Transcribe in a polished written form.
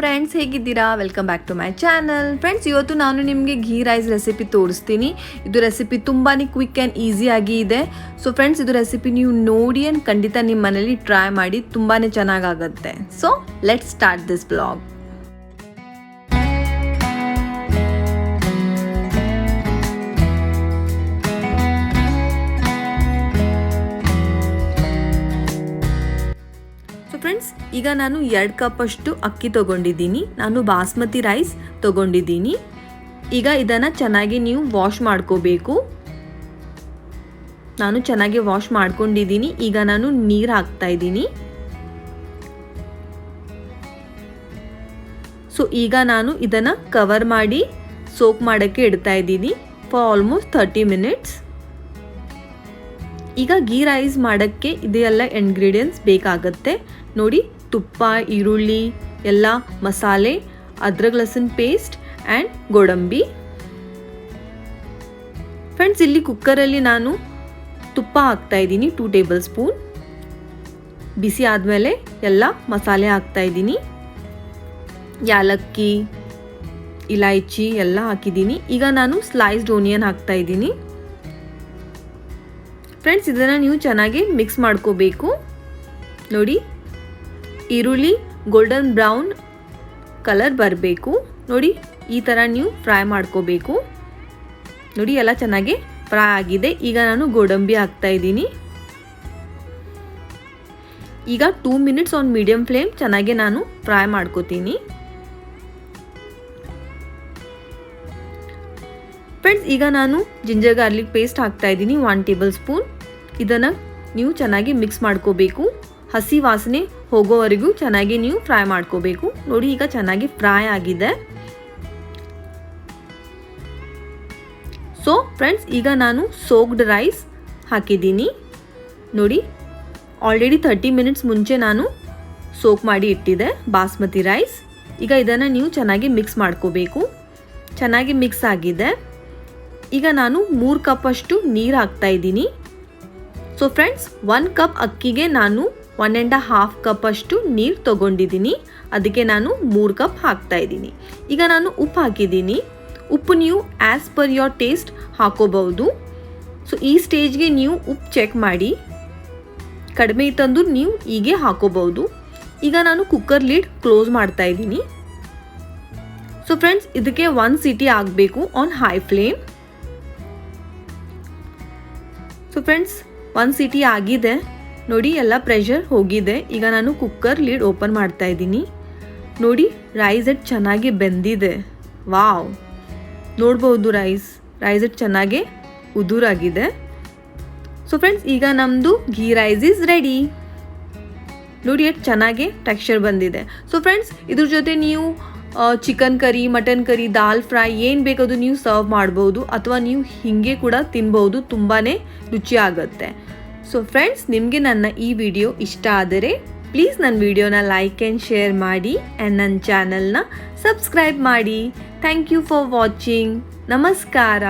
Friends, ಹೇಗಿದ್ದೀರಾ? Welcome back to my channel. Friends, ಇವತ್ತು ನಾನು ನಿಮಗೆ ಘೀ ರೈಸ್ ರೆಸಿಪಿ ತೋರಿಸ್ತೀನಿ. ಇದು ರೆಸಿಪಿ ತುಂಬಾ ಕ್ವಿಕ್ ಆ್ಯಂಡ್ ಈಸಿಯಾಗಿ ಇದೆ. ಸೊ ಫ್ರೆಂಡ್ಸ್, ಇದು ರೆಸಿಪಿ ನೀವು ನೋಡಿ ಆ್ಯಂಡ್ ಖಂಡಿತ ನಿಮ್ಮ ಮನೇಲಿ ಟ್ರೈ ಮಾಡಿ, ತುಂಬಾ ಚೆನ್ನಾಗಾಗುತ್ತೆ. So let's start this blog. Friends, ಈಗ ನಾನು 2 ಕಪ್ ಅಷ್ಟು ಅಕ್ಕಿ ತಗೊಂಡಿದ್ದೀನಿ. ನಾನು ಬಾಸ್ಮತಿ ರೈಸ್ ತಗೊಂಡಿದ್ದೀನಿ. ಈಗ ಇದನ್ನು ಚೆನ್ನಾಗಿ ನೀವು ವಾಶ್ ಮಾಡ್ಕೋಬೇಕು. ನಾನು ಚೆನ್ನಾಗಿ ವಾಶ್ ಮಾಡ್ಕೊಂಡಿದ್ದೀನಿ. ಈಗ ನಾನು ನೀರು ಹಾಕ್ತಾ ಇದ್ದೀನಿ. ಸೊ ಈಗ ನಾನು ಇದನ್ನು ಕವರ್ ಮಾಡಿ ಸೋಕ್ ಮಾಡೋಕ್ಕೆ ಇಡ್ತಾ ಇದ್ದೀನಿ ಫಾರ್ ಆಲ್ಮೋಸ್ಟ್ 30 ಮಿನಿಟ್ಸ್. ಈಗ ಘೀ ರೈಸ್ ಮಾಡೋಕ್ಕೆ ಇದೆಲ್ಲ ಇಂಗ್ರೀಡಿಯೆಂಟ್ಸ್ ಬೇಕಾಗುತ್ತೆ ನೋಡಿ. ತುಪ್ಪ, ಈರುಳ್ಳಿ, ಎಲ್ಲ ಮಸಾಲೆ, ಅದ್ರಕ್ ಲಸನ್ ಪೇಸ್ಟ್ ಆ್ಯಂಡ್ ಗೋಡಂಬಿ. ಫ್ರೆಂಡ್ಸ್, ಇಲ್ಲಿ ಕುಕ್ಕರಲ್ಲಿ ನಾನು ತುಪ್ಪ ಹಾಕ್ತಾ ಇದ್ದೀನಿ 2 ಟೇಬಲ್ ಸ್ಪೂನ್. ಬಿಸಿ ಆದಮೇಲೆ ಎಲ್ಲ ಮಸಾಲೆ ಹಾಕ್ತಾ ಇದ್ದೀನಿ. ಯಾಲಕ್ಕಿ, ಇಲೈಚಿ ಎಲ್ಲ ಹಾಕಿದ್ದೀನಿ. ಈಗ ನಾನು ಸ್ಲೈಸ್ಡ್ ಓನಿಯನ್ ಹಾಕ್ತಾ ಇದ್ದೀನಿ. ಫ್ರೆಂಡ್ಸ್, ಇದನ್ನು ನೀವು ಚೆನ್ನಾಗಿ ಮಿಕ್ಸ್ ಮಾಡ್ಕೋಬೇಕು ನೋಡಿ. ಈರುಳ್ಳಿ ಗೋಲ್ಡನ್ ಬ್ರೌನ್ ಕಲರ್ ಬರಬೇಕು ನೋಡಿ. ಈ ಥರ ನೀವು ಫ್ರೈ ಮಾಡ್ಕೋಬೇಕು ನೋಡಿ. ಎಲ್ಲ ಚೆನ್ನಾಗಿ ಫ್ರೈ ಆಗಿದೆ. ಈಗ ನಾನು ಗೋಡಂಬಿ ಹಾಕ್ತಾ ಇದ್ದೀನಿ. ಈಗ 2 ಮಿನಿಟ್ಸ್ ಆನ್ ಮೀಡಿಯಂ ಫ್ಲೇಮ್ ಚೆನ್ನಾಗಿ ನಾನು ಫ್ರೈ ಮಾಡ್ಕೋತೀನಿ. ಫ್ರೆಂಡ್ಸ್, ಈಗ ನಾನು ಜಿಂಜರ್ ಗಾರ್ಲಿಕ್ ಪೇಸ್ಟ್ ಹಾಕ್ತಾ ಇದ್ದೀನಿ 1 ಟೇಬಲ್ ಸ್ಪೂನ್. ಇದನ್ನು ನೀವು ಚೆನ್ನಾಗಿ ಮಿಕ್ಸ್ ಮಾಡ್ಕೋಬೇಕು. ಹಸಿ ವಾಸನೆ ಹೋಗೋವರೆಗೂ ಚೆನ್ನಾಗಿ ನೀವು ಫ್ರೈ ಮಾಡ್ಕೋಬೇಕು ನೋಡಿ. ಈಗ ಚೆನ್ನಾಗಿ ಫ್ರೈ ಆಗಿದೆ. ಸೊ ಫ್ರೆಂಡ್ಸ್, ಈಗ ನಾನು ಸೋಕ್ಡ್ ರೈಸ್ ಹಾಕಿದ್ದೀನಿ ನೋಡಿ. ಆಲ್ರೆಡಿ 30 ಮಿನಿಟ್ಸ್ ಮುಂಚೆ ನಾನು ಸೋಕ್ ಮಾಡಿ ಇಟ್ಟಿದ್ದೆ ಬಾಸ್ಮತಿ ರೈಸ್. ಈಗ ಇದನ್ನು ನೀವು ಚೆನ್ನಾಗಿ ಮಿಕ್ಸ್ ಮಾಡ್ಕೋಬೇಕು. ಚೆನ್ನಾಗಿ ಮಿಕ್ಸ್ ಆಗಿದೆ. ಈಗ ನಾನು 3 ಕಪ್ ಅಷ್ಟು ನೀರು ಹಾಕ್ತಾ ಇದ್ದೀನಿ. ಸೊ ಫ್ರೆಂಡ್ಸ್, 1 ಕಪ್ ಅಕ್ಕಿಗೆ ನಾನು 1.5 ಕಪ್ ಅಷ್ಟು ನೀರು ತೊಗೊಂಡಿದ್ದೀನಿ. ಅದಕ್ಕೆ ನಾನು 3 ಕಪ್ ಹಾಕ್ತಾ ಇದ್ದೀನಿ. ಈಗ ನಾನು ಉಪ್ಪು ಹಾಕಿದ್ದೀನಿ. ಉಪ್ಪು ನೀವು ಆ್ಯಸ್ ಪರ್ ಯೋರ್ ಟೇಸ್ಟ್ ಹಾಕೋಬಹುದು. ಸೊ ಈ ಸ್ಟೇಜ್ಗೆ ನೀವು ಉಪ್ಪು ಚೆಕ್ ಮಾಡಿ. ಕಡಿಮೆ ಇತ್ತಂದ್ರೂ ನೀವು ಹೀಗೆ ಹಾಕೋಬಹುದು. ಈಗ ನಾನು ಕುಕ್ಕರ್ ಲಿಡ್ ಕ್ಲೋಸ್ ಮಾಡ್ತಾ ಇದ್ದೀನಿ. ಸೊ ಫ್ರೆಂಡ್ಸ್, ಇದಕ್ಕೆ 1 ಸೀಟಿ ಆಗಬೇಕು on high flame. So friends, 1 ಸೀಟಿ ಆಗಿದೆ ನೋಡಿ. ಎಲ್ಲ ಪ್ರೆಷರ್ ಹೋಗಿದೆ. ಈಗ ನಾನು ಕುಕ್ಕರ್ ಲಿಡ್ ಓಪನ್ ಮಾಡ್ತಾ ಇದ್ದೀನಿ ನೋಡಿ. ರೈಸ್ ಎಷ್ಟು ಚೆನ್ನಾಗಿ ಬೆಂದಿದೆ. ವಾವ್, ನೋಡ್ಬೋದು ರೈಸ್ ಎಷ್ಟು ಚೆನ್ನಾಗಿ ಉದುರಾಗಿದೆ. ಸೊ ಫ್ರೆಂಡ್ಸ್, ಈಗ ನಮ್ಮದು ಘೀ ರೈಸ್ ಇಸ್ ರೆಡಿ ನೋಡಿ. ಎಷ್ಟು ಚೆನ್ನಾಗಿ ಟೆಕ್ಸ್ಚರ್ ಬಂದಿದೆ. ಸೊ ಫ್ರೆಂಡ್ಸ್, ಇದ್ರ ಜೊತೆ ನೀವು ಚಿಕನ್ ಕರಿ, ಮಟನ್ ಕರಿ, ದಾಲ್ ಫ್ರೈ ಏನು ಬೇಕದು ನೀವು ಸರ್ವ್ ಮಾಡ್ಬೋದು. ಅಥವಾ ನೀವು ಹೀಗೆ ಕೂಡ ತಿನ್ಬೋದು. ತುಂಬಾ ರುಚಿ ಆಗುತ್ತೆ. ಸೊ ಫ್ರೆಂಡ್ಸ್, ನಿಮಗೆ ನನ್ನ ಈ ವಿಡಿಯೋ ಇಷ್ಟ ಆದರೆ ಪ್ಲೀಸ್ ನನ್ನ ವಿಡಿಯೋನ ಲೈಕ್ ಆ್ಯಂಡ್ ಶೇರ್ ಮಾಡಿ ಆ್ಯಂಡ್ ನನ್ನ ಚಾನಲ್ನ ಸಬ್ಸ್ಕ್ರೈಬ್ ಮಾಡಿ. Thank you for watching. ನಮಸ್ಕಾರ.